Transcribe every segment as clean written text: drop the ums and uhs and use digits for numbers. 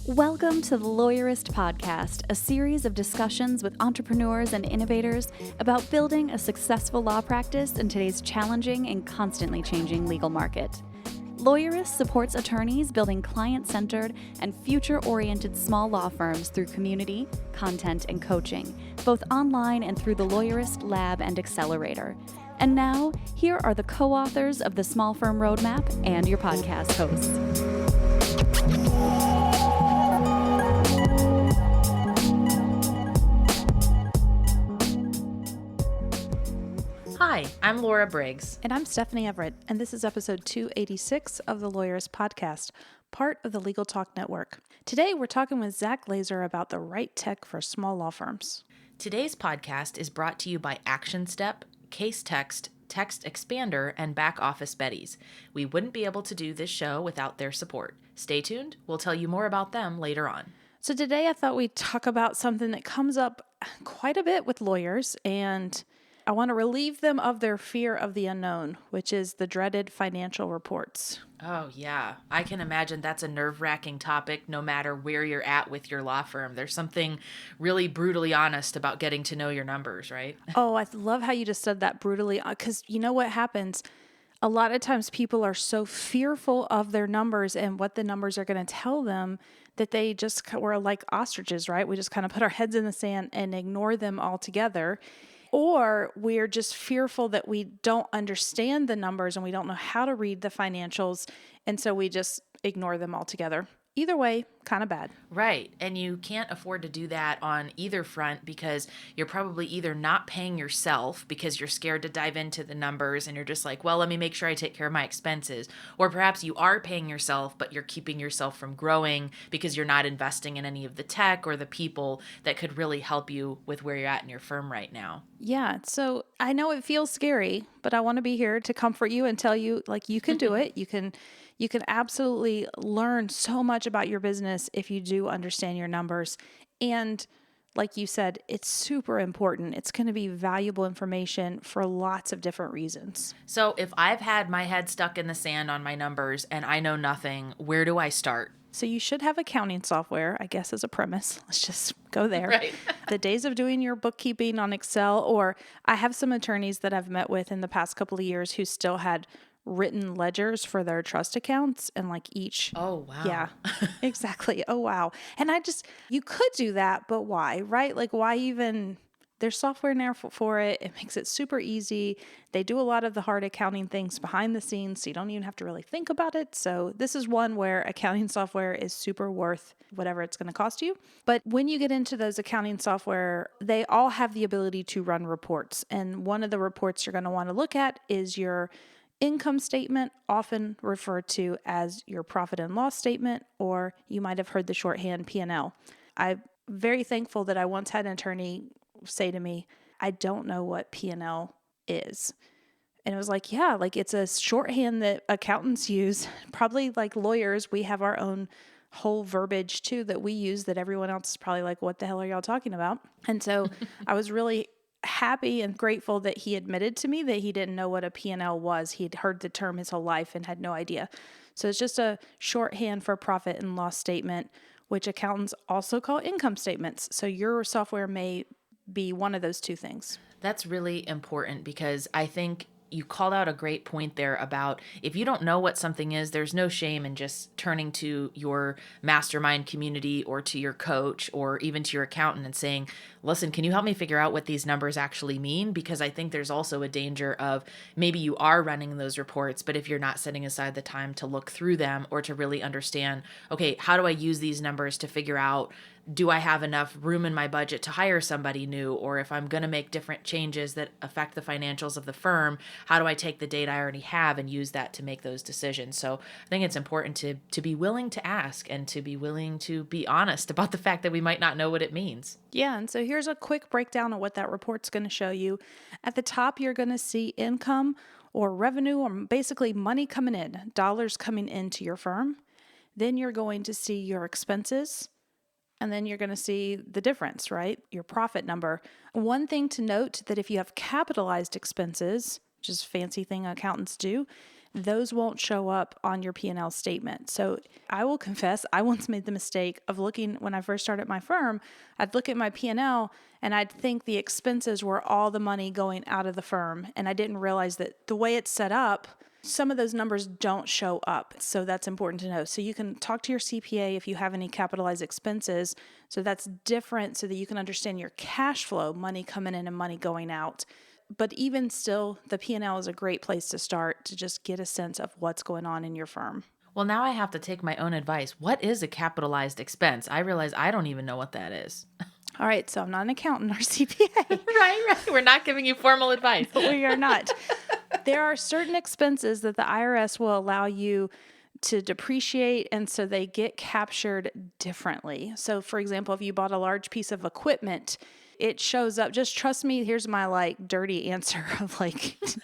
Welcome to the Lawyerist podcast, a series of discussions with entrepreneurs and innovators about building a successful law practice in today's challenging and constantly changing legal market. Lawyerist supports attorneys building client-centered and future-oriented small law firms through community, content, and coaching, both online and through the Lawyerist Lab and Accelerator. And now, here are the co-authors of the Small Firm Roadmap and your podcast hosts. Hi, I'm Laura Briggs. And I'm Stephanie Everett, and this is episode 286 of the Lawyerist podcast, part of the Legal Talk Network. Today, we're talking with Zack Glaser about the right tech for small law firms. Today's podcast is brought to you by Actionstep, Case Text, Text Expander, and Back Office Betties. We wouldn't be able to do this show without their support. Stay tuned. We'll tell you more about them later on. So today, I thought we'd talk about something that comes up quite a bit with lawyers, and I want to relieve them of their fear of the unknown, which is the dreaded financial reports. Oh, yeah. I can imagine that's a nerve-wracking topic no matter where you're at with your law firm. There's something really brutally honest about getting to know your numbers, right? Oh, I love how you just said that brutally, because you know what happens? A lot of times people are so fearful of their numbers and what the numbers are going to tell them that they just were like ostriches, right? We just kind of put our heads in the sand and ignore them altogether. Or we're just fearful that we don't understand the numbers and we don't know how to read the financials, and so we just ignore them altogether. Either way, kind of bad. Right. And you can't afford to do that on either front because you're probably either not paying yourself because you're scared to dive into the numbers and you're just like, well, let me make sure I take care of my expenses. Or perhaps you are paying yourself, but you're keeping yourself from growing because you're not investing in any of the tech or the people that could really help you with where you're at in your firm right now. Yeah. So I know it feels scary, but I want to be here to comfort you and tell you, like, you can do it. You can absolutely learn so much about your business if you do understand your numbers. And like you said, it's super important. It's going to be valuable information for lots of different reasons. So if I've had my head stuck in the sand on my numbers and I know nothing, where do I start? So you should have accounting software, I guess, as a premise. Let's just go there. Right. The days of doing your bookkeeping on Excel, or I have some attorneys that I've met with in the past couple of years who still had written ledgers for their trust accounts and like each. Oh, wow. Yeah, exactly. Oh, wow. And you could do that, but why, right? Like, why even? There's software now for it. It makes it super easy. They do a lot of the hard accounting things behind the scenes, so you don't even have to really think about it. So this is one where accounting software is super worth whatever it's going to cost you. But when you get into those accounting software, they all have the ability to run reports. And one of the reports you're going to want to look at is your income statement, often referred to as your profit and loss statement, or you might have heard the shorthand P&L. I'm very thankful that I once had an attorney say to me, I don't know what P&L is. And it was like, yeah, like it's a shorthand that accountants use. Probably like lawyers, we have our own whole verbiage too that we use that everyone else is probably like, what the hell are y'all talking about? And so I was really happy and grateful that he admitted to me that he didn't know what a P&L was. He'd heard the term his whole life and had no idea. So it's just a shorthand for profit and loss statement, which accountants also call income statements. So your software may be one of those two things. That's really important because I think you called out a great point there about if you don't know what something is, there's no shame in just turning to your mastermind community or to your coach or even to your accountant and saying, listen, can you help me figure out what these numbers actually mean? Because I think there's also a danger of maybe you are running those reports, but if you're not setting aside the time to look through them or to really understand, okay, how do I use these numbers to figure out, do I have enough room in my budget to hire somebody new? Or if I'm going to make different changes that affect the financials of the firm, how do I take the data I already have and use that to make those decisions? So I think it's important to be willing to ask and to be willing to be honest about the fact that we might not know what it means. Yeah, and so here's a quick breakdown of what that report's going to show you. At the top, you're going to see income or revenue, or basically money coming in, dollars coming into your firm. Then you're going to see your expenses. And then you're going to see the difference, right? Your profit number. One thing to note that if you have capitalized expenses, which is a fancy thing accountants do, those won't show up on your P&L statement. So I will confess, I once made the mistake of looking, when I first started my firm, I'd look at my P&L and I'd think the expenses were all the money going out of the firm. And I didn't realize that the way it's set up, some of those numbers don't show up. So that's important to know. So you can talk to your CPA if you have any capitalized expenses. So that's different so that you can understand your cash flow, money coming in and money going out. But even still, the P&L is a great place to start to just get a sense of what's going on in your firm. Well, now I have to take my own advice. What is a capitalized expense? I realize I don't even know what that is. All right, so I'm not an accountant or CPA. Right. We're not giving you formal advice. We are not. There are certain expenses that the IRS will allow you to depreciate, and so they get captured differently. So, for example, if you bought a large piece of equipment, it shows up. Just trust me, here's my dirty answer of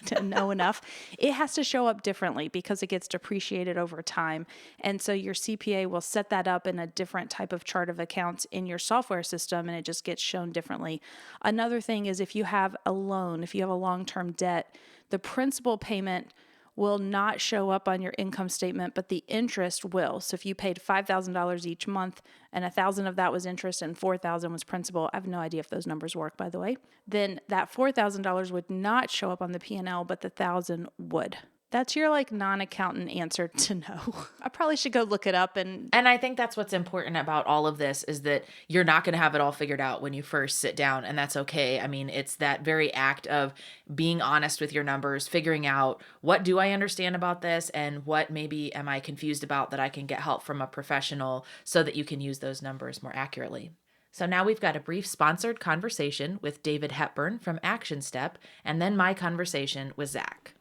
to know enough. It has to show up differently because it gets depreciated over time. And so your CPA will set that up in a different type of chart of accounts in your software system, and it just gets shown differently. Another thing is if you have a loan, if you have a long-term debt, the principal payment will not show up on your income statement, but the interest will. So if you paid $5,000 each month and $1,000 of that was interest and $4,000 was principal, I have no idea if those numbers work, by the way, then that $4,000 would not show up on the P&L, but the $1,000 would. That's your non-accountant answer to know. I probably should go look it up. And I think that's what's important about all of this is that you're not going to have it all figured out when you first sit down, and that's okay. I mean, it's that very act of being honest with your numbers, figuring out what do I understand about this and what maybe am I confused about that I can get help from a professional so that you can use those numbers more accurately. So now we've got a brief sponsored conversation with David Hepburn from Actionstep, and then my conversation with Zack.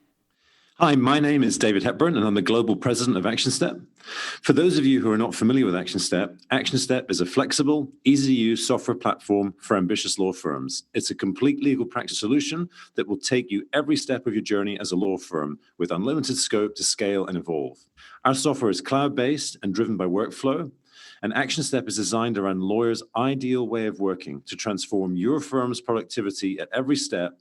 Hi, my name is David Hepburn, and I'm the Global President of Actionstep. For those of you who are not familiar with Actionstep, Actionstep is a flexible, easy-to-use software platform for ambitious law firms. It's a complete legal practice solution that will take you every step of your journey as a law firm with unlimited scope to scale and evolve. Our software is cloud-based and driven by workflow, and Actionstep is designed around lawyers' ideal way of working to transform your firm's productivity at every step.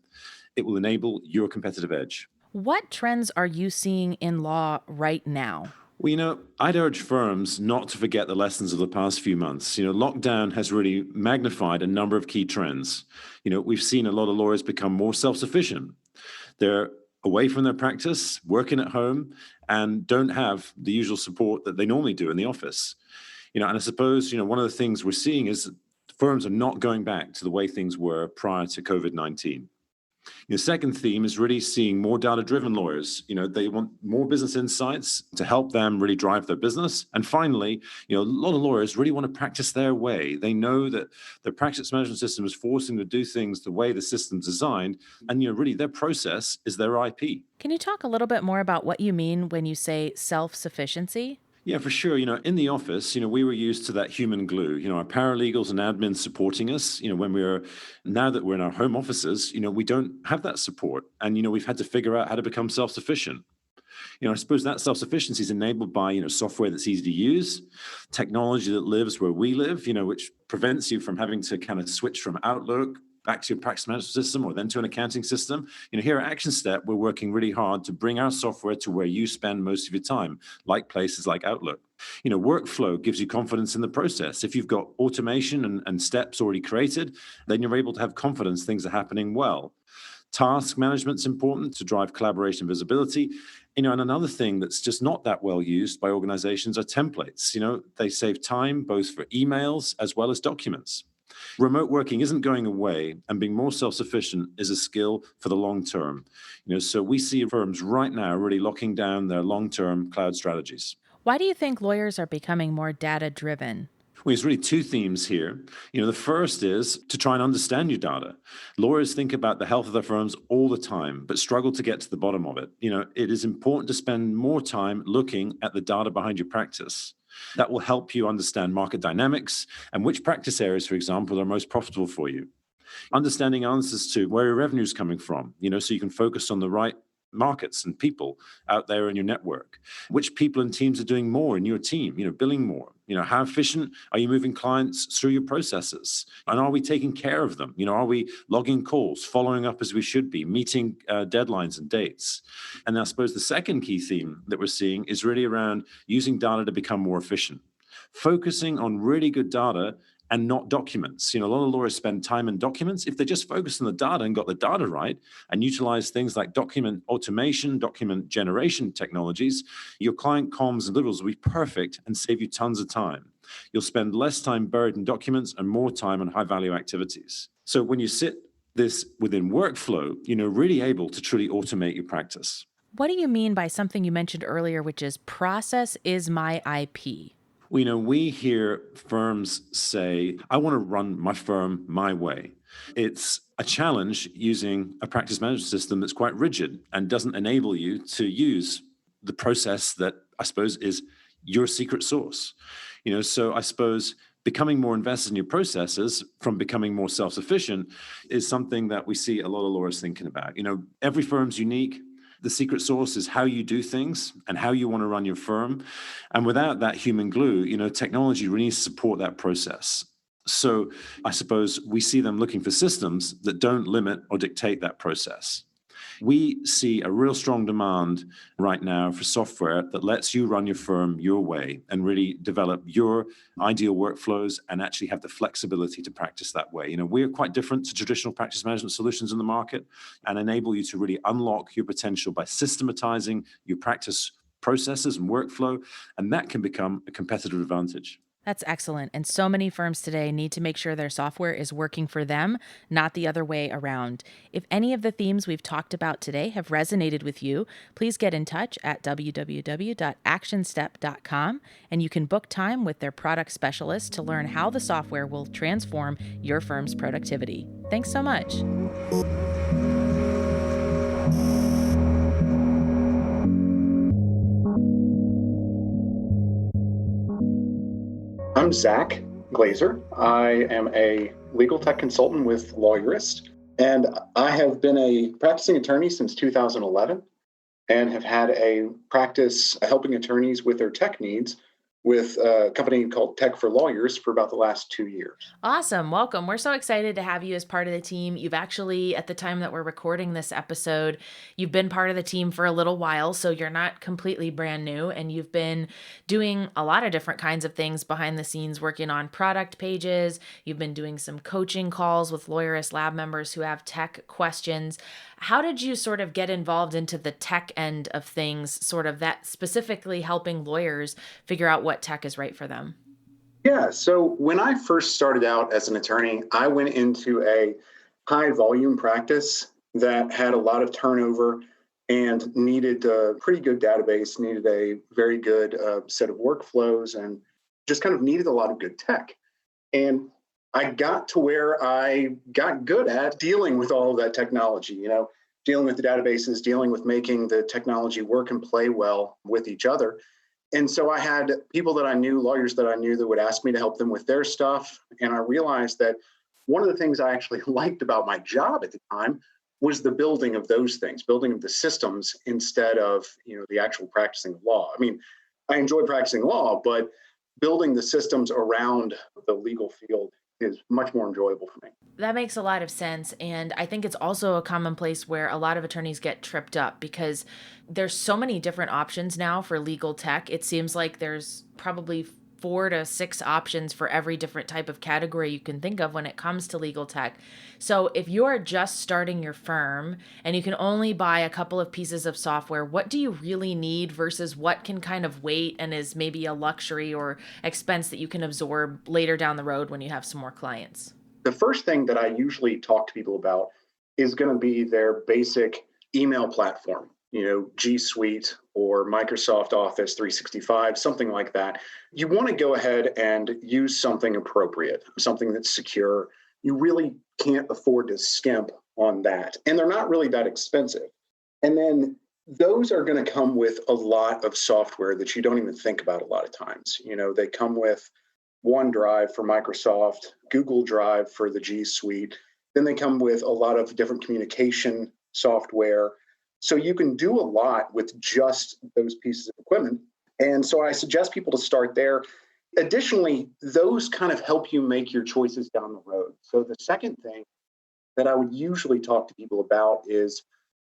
It will enable your competitive edge. What trends are you seeing in law right now? Well, I'd urge firms not to forget the lessons of the past few months. Lockdown has really magnified a number of key trends. We've seen a lot of lawyers become more self-sufficient. They're away from their practice, working at home, and don't have the usual support that they normally do in the office. And I suppose, one of the things we're seeing is firms are not going back to the way things were prior to COVID-19. The second theme is really seeing more data-driven lawyers. They want more business insights to help them really drive their business. And finally, a lot of lawyers really want to practice their way. They know that their practice management system is forcing them to do things the way the system's designed. And, really their process is their IP. Can you talk a little bit more about what you mean when you say self-sufficiency? Yeah, for sure. In the office, we were used to that human glue, our paralegals and admins supporting us, now that we're in our home offices, we don't have that support. And, we've had to figure out how to become self-sufficient. I suppose that self-sufficiency is enabled by, software that's easy to use, technology that lives where we live, which prevents you from having to kind of switch from Outlook back to your practice management system or then to an accounting system. Here at Actionstep, we're working really hard to bring our software to where you spend most of your time, like places like Outlook. Workflow gives you confidence in the process. If you've got automation and steps already created, then you're able to have confidence things are happening well. Task management's important to drive collaboration and visibility. And another thing that's just not that well used by organizations are templates. They save time both for emails as well as documents. Remote working isn't going away, and being more self-sufficient is a skill for the long term. So we see firms right now really locking down their long-term cloud strategies. Why do you think lawyers are becoming more data-driven? Well, there's really two themes here. The first is to try and understand your data. Lawyers think about the health of their firms all the time, but struggle to get to the bottom of it. It is important to spend more time looking at the data behind your practice. That will help you understand market dynamics and which practice areas, for example, are most profitable for you. Understanding answers to where your revenue is coming from, so you can focus on the right markets and people out there in your network? Which people and teams are doing more in your team, billing more? How efficient are you moving clients through your processes? And are we taking care of them? Are we logging calls, following up as we should be, meeting deadlines and dates? And I suppose the second key theme that we're seeing is really around using data to become more efficient, focusing on really good data and not documents. A lot of lawyers spend time in documents. If they just focused on the data and got the data right and utilize things like document automation, document generation technologies, your client comms and deliverables will be perfect and save you tons of time. You'll spend less time buried in documents and more time on high value activities. So when you sit this within workflow, really able to truly automate your practice. What do you mean by something you mentioned earlier, which is process is my IP? We hear firms say, I want to run my firm my way. It's a challenge using a practice management system that's quite rigid and doesn't enable you to use the process that I suppose is your secret sauce. So I suppose becoming more invested in your processes from becoming more self-sufficient is something that we see a lot of lawyers thinking about. Every firm's unique. The secret sauce is how you do things and how you want to run your firm. And without that human glue, technology really needs to support that process. So I suppose we see them looking for systems that don't limit or dictate that process. We see a real strong demand right now for software that lets you run your firm your way and really develop your ideal workflows and actually have the flexibility to practice that way. We're quite different to traditional practice management solutions in the market and enable you to really unlock your potential by systematizing your practice processes and workflow, and that can become a competitive advantage. That's excellent. And so many firms today need to make sure their software is working for them, not the other way around. If any of the themes we've talked about today have resonated with you, please get in touch at www.actionstep.com, and you can book time with their product specialist to learn how the software will transform your firm's productivity. Thanks so much. I'm Zack Glaser. I am a legal tech consultant with Lawyerist, and I have been a practicing attorney since 2011 and have had a practice helping attorneys with their tech needs with a company called Tech for Lawyers for about the last 2 years. Awesome. Welcome. We're so excited to have you as part of the team. You've actually, at the time that we're recording this episode, you've been part of the team for a little while, so you're not completely brand new, and you've been doing a lot of different kinds of things behind the scenes, working on product pages. You've been doing some coaching calls with Lawyerist lab members who have tech questions. How did you sort of get involved into the tech end of things, sort of that specifically helping lawyers figure out what tech is right for them? Yeah, so when I first started out as an attorney, I went into a high volume practice that had a lot of turnover and needed a pretty good database, needed a very good set of workflows, and just kind of needed a lot of good tech. And I got to where I got good at dealing with all of that technology, dealing with the databases, dealing with making the technology work and play well with each other. And so I had people that I knew, lawyers that I knew, that would ask me to help them with their stuff. And I realized that one of the things I actually liked about my job at the time was the building of those things, building of the systems instead of, the actual practicing of law. I mean, I enjoy practicing law, but building the systems around the legal field is much more enjoyable for me. That makes a lot of sense. And I think it's also a common place where a lot of attorneys get tripped up because there's so many different options now for legal tech. It seems like there's probably 4 to 6 options for every different type of category you can think of when it comes to legal tech. So if you're just starting your firm and you can only buy a couple of pieces of software, what do you really need versus what can kind of wait and is maybe a luxury or expense that you can absorb later down the road when you have some more clients? The first thing that I usually talk to people about is going to be their basic email platform, G Suite or Microsoft Office 365, something like that. You want to go ahead and use something appropriate, something that's secure. You really can't afford to skimp on that. And they're not really that expensive. And then those are going to come with a lot of software that you don't even think about a lot of times. They come with OneDrive for Microsoft, Google Drive for the G Suite. Then they come with a lot of different communication software. So you can do a lot with just those pieces of equipment. And so I suggest people to start there. Additionally, those kind of help you make your choices down the road. So the second thing that I would usually talk to people about is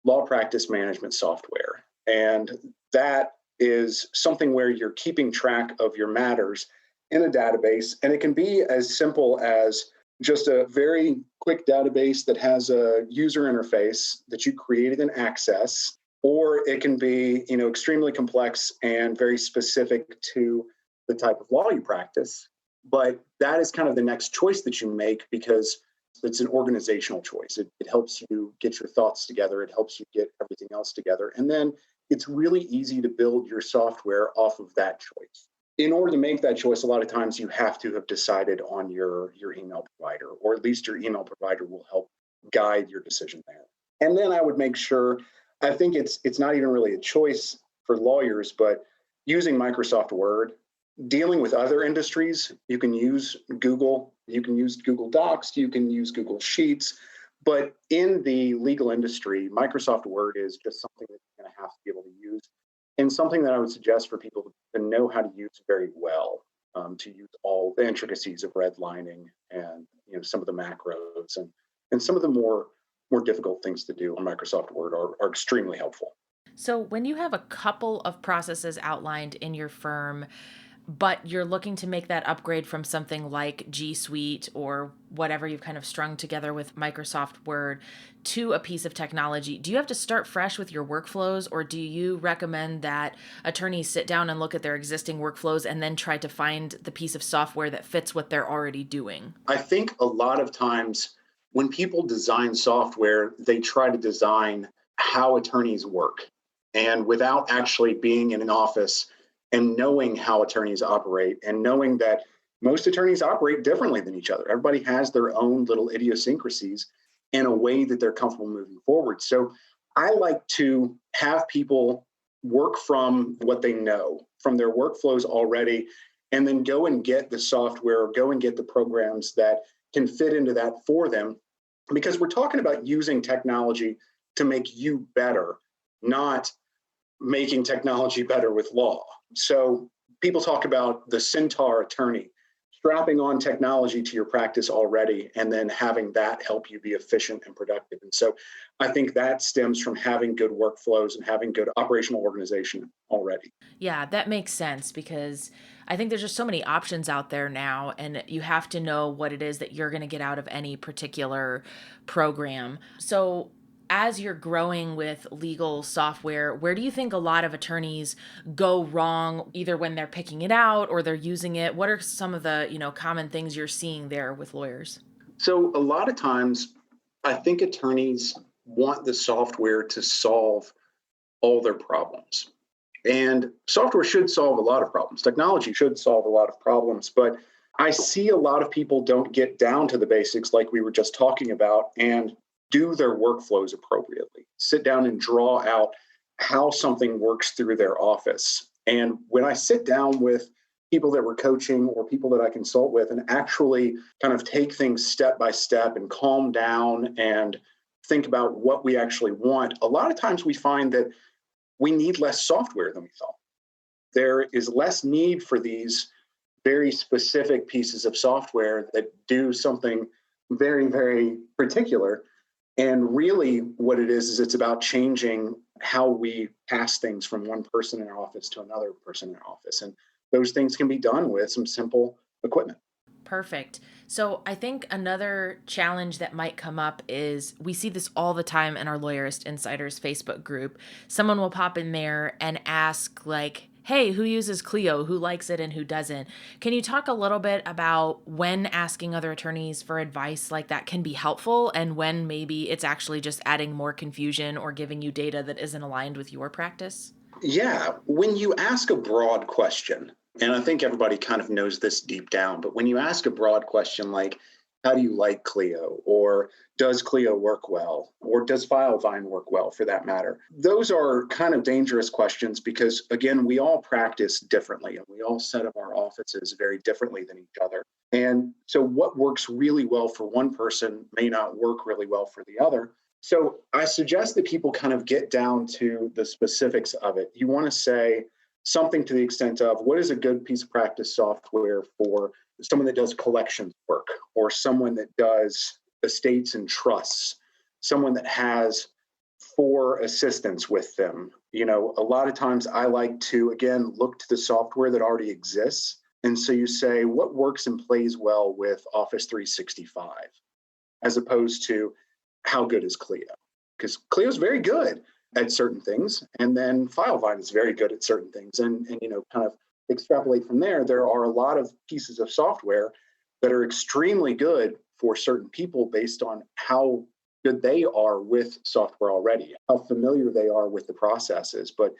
law practice management software. And that is something where you're keeping track of your matters in a database. And it can be as simple as just a very quick database that has a user interface that you created in Access, or it can be, extremely complex and very specific to the type of law you practice. But that is kind of the next choice that you make, because it's an organizational choice. It helps you get your thoughts together. It helps you get everything else together. And then it's really easy to build your software off of that choice. In order to make that choice, a lot of times you have to have decided on your email provider, or at least your email provider will help guide your decision there. And then I would make sure, I think it's not even really a choice for lawyers, but using Microsoft Word, dealing with other industries, you can use Google, you can use Google Docs, you can use Google Sheets. But in the legal industry, Microsoft Word is just something that you're going to have to be able to use, and something that I would suggest for people to know how to use very well, to use all the intricacies of redlining and some of the macros and some of the more difficult things to do on Microsoft Word are extremely helpful. So when you have a couple of processes outlined in your firm, but you're looking to make that upgrade from something like G Suite or whatever you've kind of strung together with Microsoft Word to a piece of technology, do you have to start fresh with your workflows, or do you recommend that attorneys sit down and look at their existing workflows and then try to find the piece of software that fits what they're already doing? I think a lot of times when people design software, they try to design how attorneys work. And without actually being in an office and knowing how attorneys operate, and knowing that most attorneys operate differently than each other. Everybody has their own little idiosyncrasies in a way that they're comfortable moving forward. So I like to have people work from what they know, from their workflows already, and then go and get the software, go and get the programs that can fit into that for them. Because we're talking about using technology to make you better, not making technology better with law. So people talk about the Centaur attorney, strapping on technology to your practice already, and then having that help you be efficient and productive. And so I think that stems from having good workflows and having good operational organization already. Yeah, that makes sense, because I think there's just so many options out there now, and you have to know what it is that you're going to get out of any particular program. So as you're growing with legal software, where do you think a lot of attorneys go wrong, either when they're picking it out or they're using it? What are some of the, common things you're seeing there with lawyers? So a lot of times, I think attorneys want the software to solve all their problems. And software should solve a lot of problems. Technology should solve a lot of problems. But I see a lot of people don't get down to the basics like we were just talking about and do their workflows appropriately. Sit down and draw out how something works through their office. And when I sit down with people that we're coaching or people that I consult with and actually kind of take things step by step and calm down and think about what we actually want, a lot of times we find that we need less software than we thought. There is less need for these very specific pieces of software that do something very, very particular. And really what it is it's about changing how we pass things from one person in our office to another person in our office. And those things can be done with some simple equipment. Perfect. So I think another challenge that might come up is we see this all the time in our Lawyerist Insiders Facebook group. Someone will pop in there and ask like, hey, who uses Clio? Who likes it and who doesn't? Can you talk a little bit about when asking other attorneys for advice like that can be helpful, and when maybe it's actually just adding more confusion or giving you data that isn't aligned with your practice? Yeah, when you ask a broad question, and I think everybody kind of knows this deep down, but when you ask a broad question like, how do you like Clio? Or does Clio work well? Or does FileVine work well for that matter? Those are kind of dangerous questions because, again, we all practice differently and we all set up our offices very differently than each other. And so what works really well for one person may not work really well for the other. So I suggest that people kind of get down to the specifics of it. You want to say something to the extent of what is a good piece of practice software for someone that does collections work, or someone that does estates and trusts, someone that has 4 assistants with them. A lot of times I like to, again, look to the software that already exists. And so you say, what works and plays well with Office 365, as opposed to how good is Clio? Because Clio is very good at certain things, and then FileVine is very good at certain things. And kind of extrapolate from there. There are a lot of pieces of software that are extremely good for certain people based on how good they are with software already, how familiar they are with the processes. But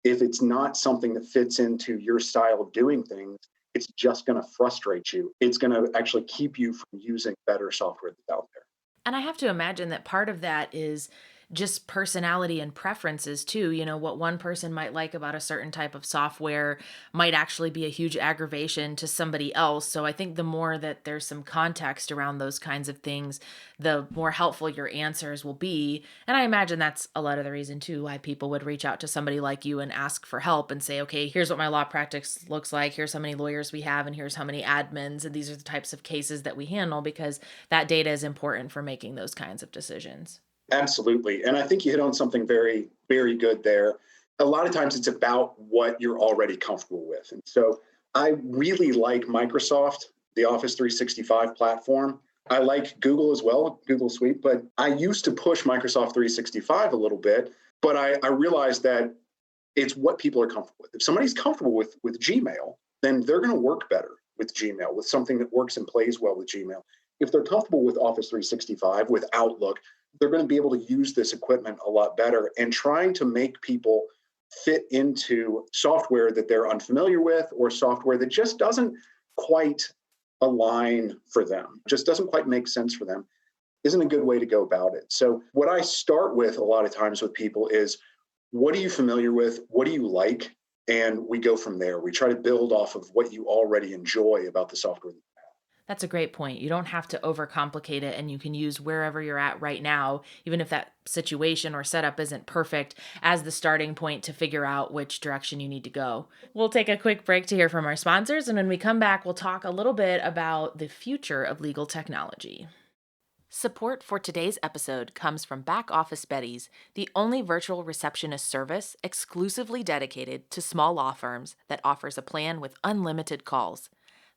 if it's not something that fits into your style of doing things, it's just going to frustrate you. It's going to actually keep you from using better software that's out there. And I have to imagine that part of that is just personality and preferences too. What one person might like about a certain type of software might actually be a huge aggravation to somebody else. So I think the more that there's some context around those kinds of things, the more helpful your answers will be. And I imagine that's a lot of the reason too why people would reach out to somebody like you and ask for help and say, okay, here's what my law practice looks like. Here's how many lawyers we have, and here's how many admins. And these are the types of cases that we handle, because that data is important for making those kinds of decisions. Absolutely. And I think you hit on something very, very good there. A lot of times it's about what you're already comfortable with. And so I really like Microsoft, the Office 365 platform. I like Google as well, Google Suite, but I used to push Microsoft 365 a little bit, but I realized that it's what people are comfortable with. If somebody's comfortable with Gmail, then they're going to work better with Gmail, with something that works and plays well with Gmail. If they're comfortable with Office 365, with Outlook, they're going to be able to use this equipment a lot better. And trying to make people fit into software that they're unfamiliar with, or software that just doesn't quite align for them, just doesn't quite make sense for them, isn't a good way to go about it. So what I start with a lot of times with people is, what are you familiar with? What do you like? And we go from there. We try to build off of what you already enjoy about the software. That's a great point. You don't have to overcomplicate it, and you can use wherever you're at right now, even if that situation or setup isn't perfect, as the starting point to figure out which direction you need to go. We'll take a quick break to hear from our sponsors, and when we come back, we'll talk a little bit about the future of legal technology. Support for today's episode comes from Back Office Betties, the only virtual receptionist service exclusively dedicated to small law firms that offers a plan with unlimited calls.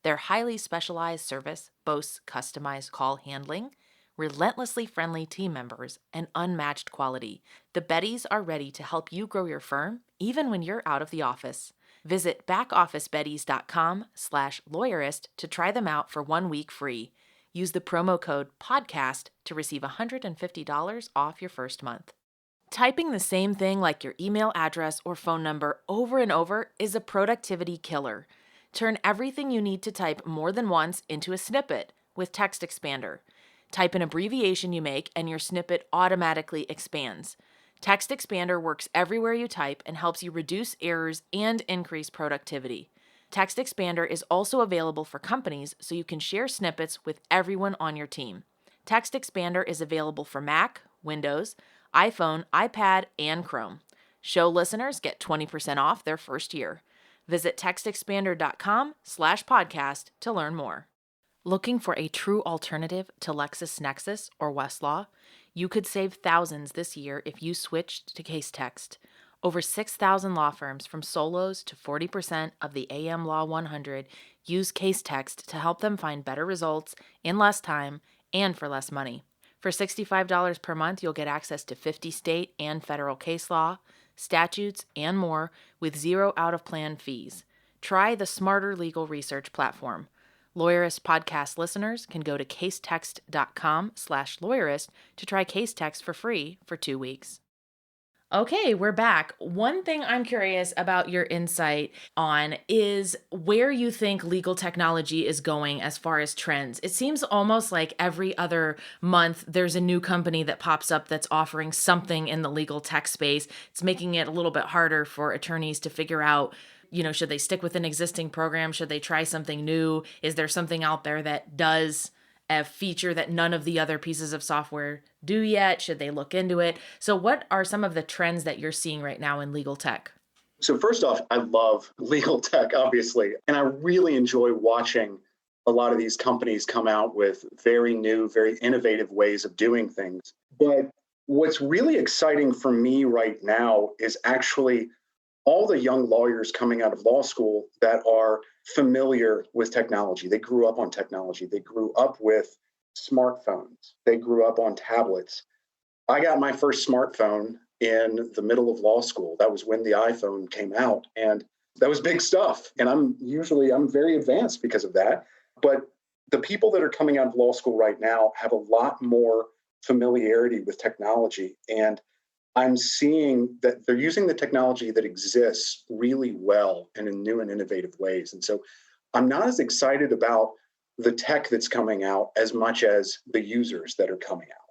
Their highly specialized service boasts customized call handling, relentlessly friendly team members, and unmatched quality. The Bettys are ready to help you grow your firm, even when you're out of the office. Visit backofficebetties.com/lawyerist to try them out for 1 week free. Use the promo code PODCAST to receive $150 off your first month. Typing the same thing like your email address or phone number over and over is a productivity killer. Turn everything you need to type more than once into a snippet with Text Expander. Type an abbreviation you make and your snippet automatically expands. Text Expander works everywhere you type and helps you reduce errors and increase productivity. Text Expander is also available for companies, so you can share snippets with everyone on your team. Text Expander is available for Mac, Windows, iPhone, iPad, and Chrome. Show listeners get 20% off their first year. Visit textexpander.com/podcast to learn more. Looking for a true alternative to LexisNexis or Westlaw? You could save thousands this year if you switched to Casetext. Over 6,000 law firms, from solos to 40% of the AM Law 100, use Casetext to help them find better results in less time and for less money. For $65 per month, you'll get access to 50 state and federal case law, statutes, and more with zero out-of-plan fees. Try the smarter legal research platform. Lawyerist podcast listeners can go to casetext.com/lawyerist to try Casetext for free for 2 weeks. Okay, we're back. One thing I'm curious about your insight on is where you think legal technology is going as far as trends. It seems almost like every other month there's a new company that pops up that's offering something in the legal tech space. It's making it a little bit harder for attorneys to figure out, should they stick with an existing program? Should they try something new? Is there something out there that does a feature that none of the other pieces of software do yet? Should they look into it? So what are some of the trends that you're seeing right now in legal tech? So first off, I love legal tech, obviously, and I really enjoy watching a lot of these companies come out with very new, very innovative ways of doing things. But what's really exciting for me right now is actually all the young lawyers coming out of law school that are familiar with technology. They grew up on technology. They grew up with smartphones. They grew up on tablets. I got my first smartphone in the middle of law school. That was when the iPhone came out, and that was big stuff. And I'm very advanced because of that. But the people that are coming out of law school right now have a lot more familiarity with technology. And I'm seeing that they're using the technology that exists really well and in new and innovative ways. And so I'm not as excited about the tech that's coming out as much as the users that are coming out.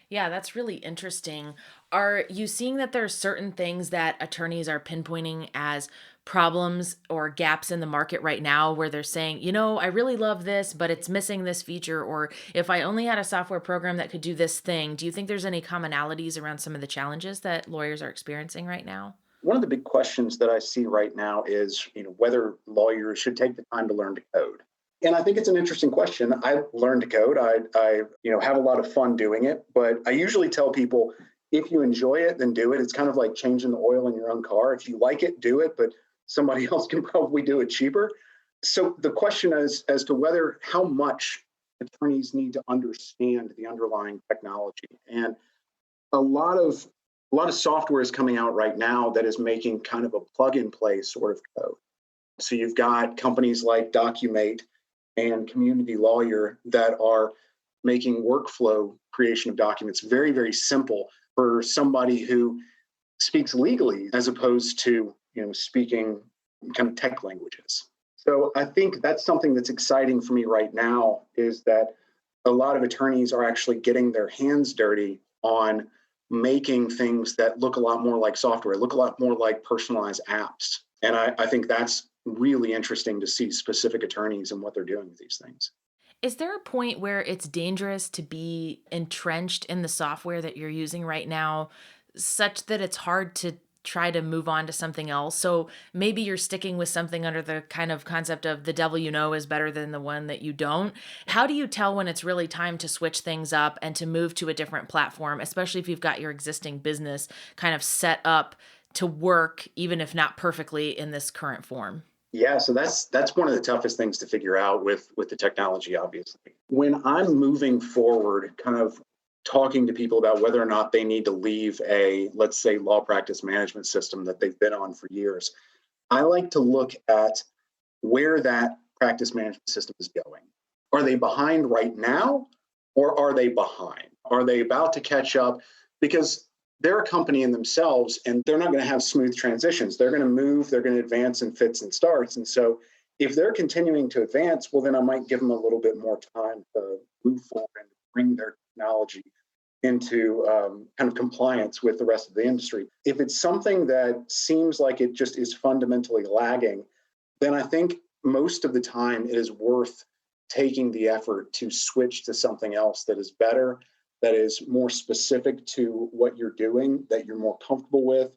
Yeah, that's really interesting. Are you seeing that there are certain things that attorneys are pinpointing as problems or gaps in the market right now where they're saying, I really love this, but it's missing this feature, or if I only had a software program that could do this thing? Do you think there's any commonalities around some of the challenges that lawyers are experiencing right now? One of the big questions that I see right now is, whether lawyers should take the time to learn to code. And I think it's an interesting question. I learned to code. I have a lot of fun doing it, but I usually tell people, if you enjoy it, then do it. It's kind of like changing the oil in your own car. If you like it, do it, but somebody else can probably do it cheaper. So the question is as to how much attorneys need to understand the underlying technology. And a lot of software is coming out right now that is making kind of a plug and play sort of code. So you've got companies like Documate and Community Lawyer that are making workflow creation of documents very, very simple for somebody who speaks legally as opposed to speaking kind of tech languages. So I think that's something that's exciting for me right now, is that a lot of attorneys are actually getting their hands dirty on making things that look a lot more like software, look a lot more like personalized apps. And I think that's really interesting to see specific attorneys and what they're doing with these things. Is there a point where it's dangerous to be entrenched in the software that you're using right now, such that it's hard to try to move on to something else? So maybe you're sticking with something under the kind of concept of the devil you know is better than the one that you don't. How do you tell when it's really time to switch things up and to move to a different platform, especially if you've got your existing business kind of set up to work, even if not perfectly, in this current form? Yeah, so that's one of the toughest things to figure out with the technology, obviously. When I'm moving forward, kind of talking to people about whether or not they need to leave a, let's say, law practice management system that they've been on for years, I like to look at where that practice management system is going. Are they behind right now, or are they behind? Are they about to catch up? Because they're a company in themselves, and they're not going to have smooth transitions. They're going to move, they're going to advance in fits and starts. And so if they're continuing to advance, well, then I might give them a little bit more time to move forward and bring their technology into kind of compliance with the rest of the industry. If it's something that seems like it just is fundamentally lagging, then I think most of the time it is worth taking the effort to switch to something else that is better, that is more specific to what you're doing, that you're more comfortable with,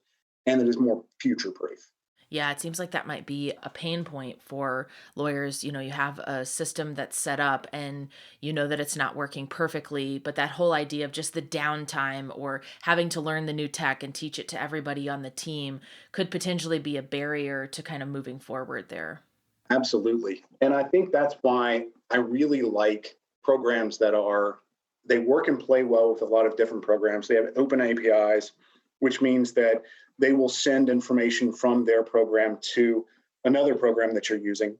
and that is more future-proof. Yeah, it seems like that might be a pain point for lawyers. You have a system that's set up and you know that it's not working perfectly, but that whole idea of just the downtime or having to learn the new tech and teach it to everybody on the team could potentially be a barrier to kind of moving forward there. Absolutely. And I think that's why I really like programs they work and play well with a lot of different programs. They have open APIs, which means that they will send information from their program to another program that you're using.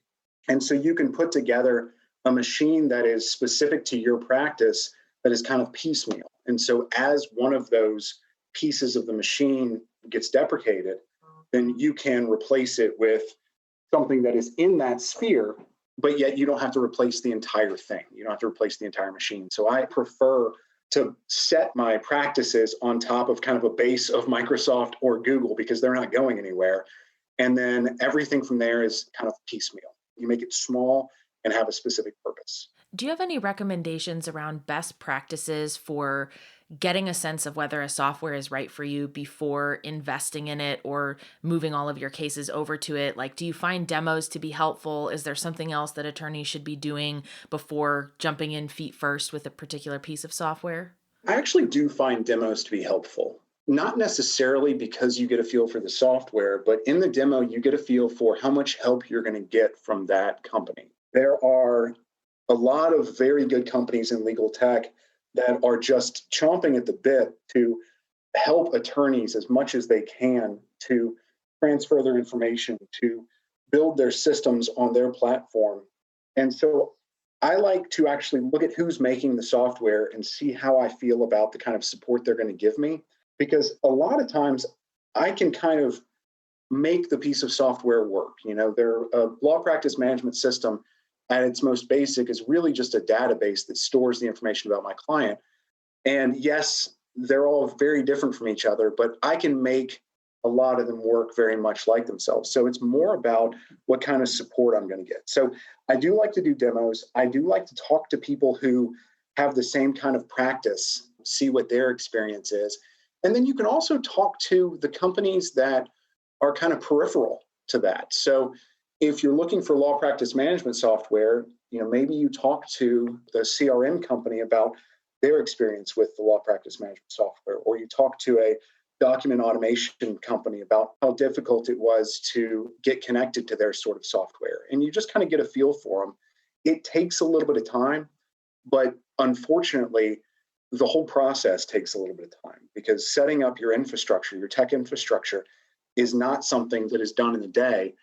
And so you can put together a machine that is specific to your practice that is kind of piecemeal. And so as one of those pieces of the machine gets deprecated, then you can replace it with something that is in that sphere, but yet you don't have to replace the entire thing. You don't have to replace the entire machine. So I prefer to set my practices on top of kind of a base of Microsoft or Google because they're not going anywhere. And then everything from there is kind of piecemeal. You make it small and have a specific purpose. Do you have any recommendations around best practices for getting a sense of whether a software is right for you before investing in it or moving all of your cases over to it? Like, do you find demos to be helpful? Is there something else that attorneys should be doing before jumping in feet first with a particular piece of software? I actually do find demos to be helpful. Not necessarily because you get a feel for the software, but in the demo, you get a feel for how much help you're going to get from that company. There are a lot of very good companies in legal tech that are just chomping at the bit to help attorneys as much as they can to transfer their information, to build their systems on their platform. And so I like to actually look at who's making the software and see how I feel about the kind of support they're going to give me. Because a lot of times I can kind of make the piece of software work. Their law practice management system at its most basic is really just a database that stores the information about my client. And yes, they're all very different from each other, but I can make a lot of them work very much like themselves. So it's more about what kind of support I'm going to get. So I do like to do demos. I do like to talk to people who have the same kind of practice, see what their experience is. And then you can also talk to the companies that are kind of peripheral to that. So if you're looking for law practice management software, maybe you talk to the CRM company about their experience with the law practice management software, or you talk to a document automation company about how difficult it was to get connected to their sort of software. And you just kind of get a feel for them. It takes a little bit of time, but unfortunately, the whole process takes a little bit of time because setting up your infrastructure, your tech infrastructure, is not something that is done in a day.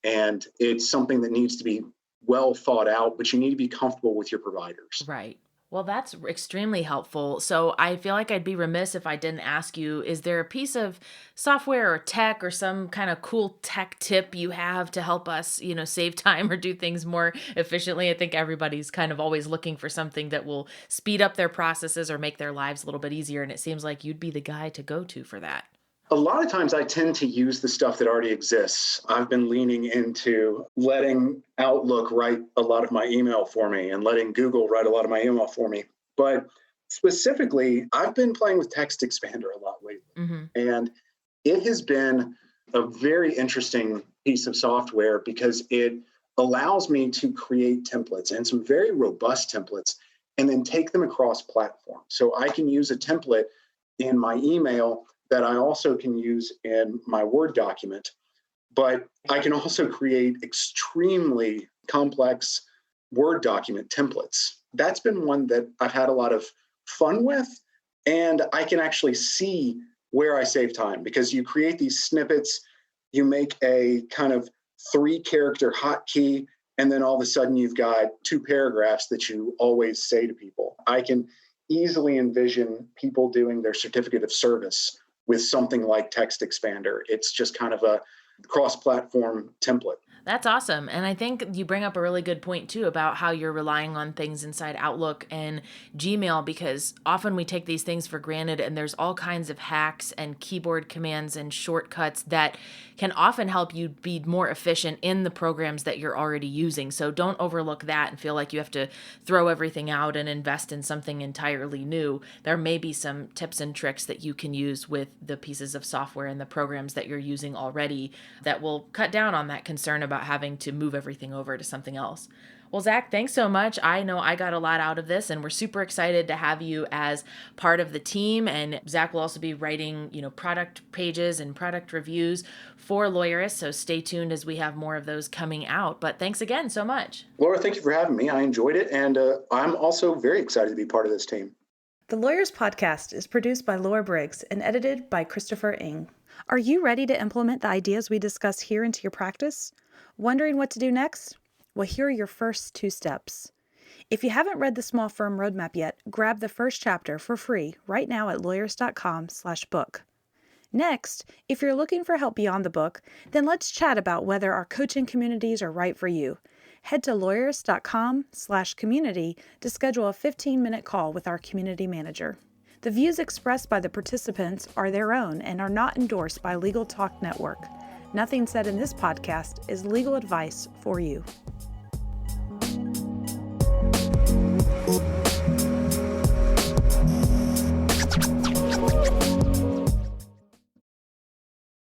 And it's something that needs to be well thought out, but you need to be comfortable with your providers. Right. Well, that's extremely helpful. So I feel like I'd be remiss if I didn't ask you, is there a piece of software or tech or some kind of cool tech tip you have to help us, save time or do things more efficiently? I think everybody's kind of always looking for something that will speed up their processes or make their lives a little bit easier. And it seems like you'd be the guy to go to for that. A lot of times I tend to use the stuff that already exists. I've been leaning into letting Outlook write a lot of my email for me and letting Google write a lot of my email for me. But specifically, I've been playing with Text Expander a lot lately. Mm-hmm. And it has been a very interesting piece of software because it allows me to create templates and some very robust templates and then take them across platforms. So I can use a template in my email that I also can use in my Word document, but I can also create extremely complex Word document templates. That's been one that I've had a lot of fun with, and I can actually see where I save time because you create these snippets, you make a kind of 3-character hotkey, and then all of a sudden you've got 2 paragraphs that you always say to people. I can easily envision people doing their certificate of service with something like Text Expander. It's just kind of a cross-platform template. That's awesome. And I think you bring up a really good point too about how you're relying on things inside Outlook and Gmail, because often we take these things for granted and there's all kinds of hacks and keyboard commands and shortcuts that can often help you be more efficient in the programs that you're already using. So don't overlook that and feel like you have to throw everything out and invest in something entirely new. There may be some tips and tricks that you can use with the pieces of software and the programs that you're using already that will cut down on that concern about having to move everything over to something else. Well, Zack, thanks so much. I know I got a lot out of this, and we're super excited to have you as part of the team. And Zack will also be writing, product pages and product reviews for Lawyerist. So stay tuned as we have more of those coming out. But thanks again so much. Laura, thank you for having me. I enjoyed it, and I'm also very excited to be part of this team. The Lawyerist podcast is produced by Laura Briggs and edited by Christopher Ng. Are you ready to implement the ideas we discuss here into your practice? Wondering what to do next? Well, here are your first 2 steps. If you haven't read the Small Firm Roadmap yet, grab the first chapter for free right now at lawyerist.com/book. Next, if you're looking for help beyond the book, then let's chat about whether our coaching communities are right for you. Head to lawyerist.com/community to schedule a 15-minute call with our community manager. The views expressed by the participants are their own and are not endorsed by Legal Talk Network. Nothing said in this podcast is legal advice for you.